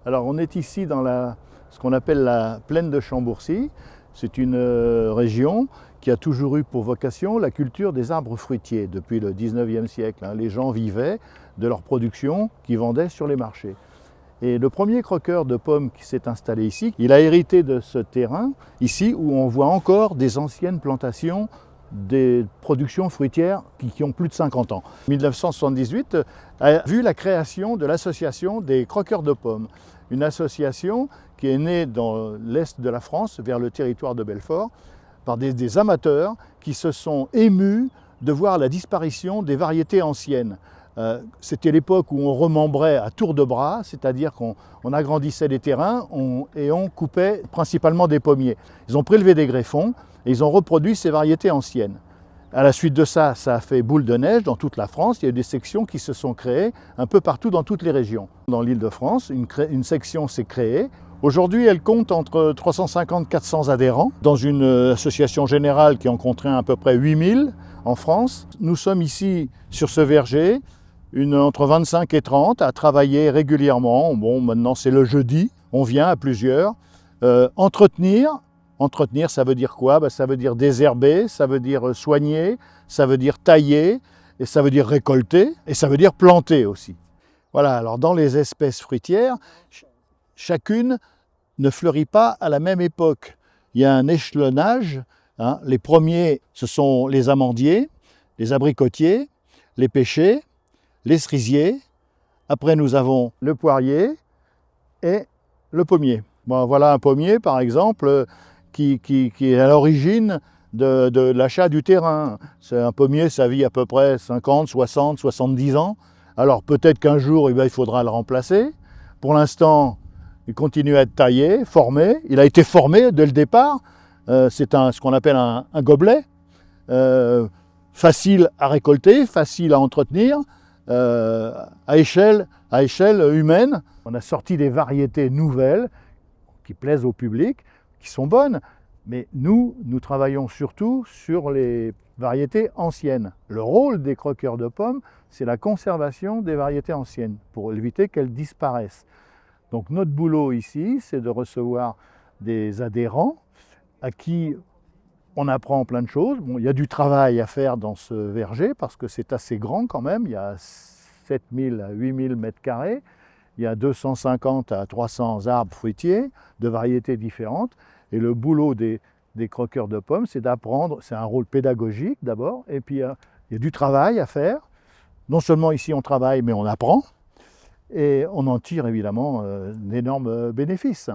Alors on est ici dans ce qu'on appelle la plaine de Chambourcy. C'est une région qui a toujours eu pour vocation la culture des arbres fruitiers depuis le 19e siècle. Les gens vivaient de leur production qu'ils vendaient sur les marchés. Et le premier croqueur de pommes qui s'est installé ici, il a hérité de ce terrain, ici où on voit encore des anciennes plantations des productions fruitières qui ont plus de 50 ans. 1978 a vu la création de l'association des croqueurs de pommes, une association qui est née dans l'est de la France, vers le territoire de Belfort, par des amateurs qui se sont émus de voir la disparition des variétés anciennes. C'était l'époque où on remembrait à tour de bras, c'est-à-dire qu'on agrandissait les terrains et on coupait principalement des pommiers. Ils ont prélevé des greffons et ils ont reproduit ces variétés anciennes. À la suite de ça, ça a fait boule de neige dans toute la France. Il y a eu des sections qui se sont créées un peu partout dans toutes les régions. Dans l'Île-de-France, une section s'est créée. Aujourd'hui, elle compte entre 350 et 400 adhérents dans une association générale qui en compterait à peu près 8000 en France. Nous sommes ici sur ce verger, entre 25 et 30 à travailler régulièrement. Bon, maintenant c'est le jeudi, on vient à plusieurs. Entretenir, ça veut dire quoi? Ça veut dire désherber, ça veut dire soigner, ça veut dire tailler, et ça veut dire récolter, et ça veut dire planter aussi. Voilà, alors dans les espèces fruitières, chacune ne fleurit pas à la même époque. Il y a un échelonnage. Les premiers, ce sont les amandiers, les abricotiers, les pêchers, les cerisiers. Après, nous avons le poirier et le pommier. Bon, voilà un pommier, par exemple, qui est à l'origine de l'achat du terrain. C'est un pommier, ça vit à peu près 50, 60, 70 ans. Alors peut-être qu'un jour, il faudra le remplacer. Pour l'instant, il continue à être taillé, formé. Il a été formé dès le départ. C'est ce qu'on appelle un gobelet. Facile à récolter, facile à entretenir, à échelle humaine. On a sorti des variétés nouvelles qui plaisent au public, qui sont bonnes, mais nous travaillons surtout sur les variétés anciennes. Le rôle des croqueurs de pommes, c'est la conservation des variétés anciennes pour éviter qu'elles disparaissent. Donc notre boulot ici, c'est de recevoir des adhérents à qui on apprend plein de choses. Bon, il y a du travail à faire dans ce verger parce que c'est assez grand quand même. Il y a 7000 à 8000 mètres carrés. Il y a 250 à 300 arbres fruitiers de variétés différentes. Et le boulot des croqueurs de pommes, c'est d'apprendre. C'est un rôle pédagogique d'abord. Et puis il y a du travail à faire. Non seulement ici on travaille, mais on apprend. Et on en tire évidemment d'énormes bénéfices.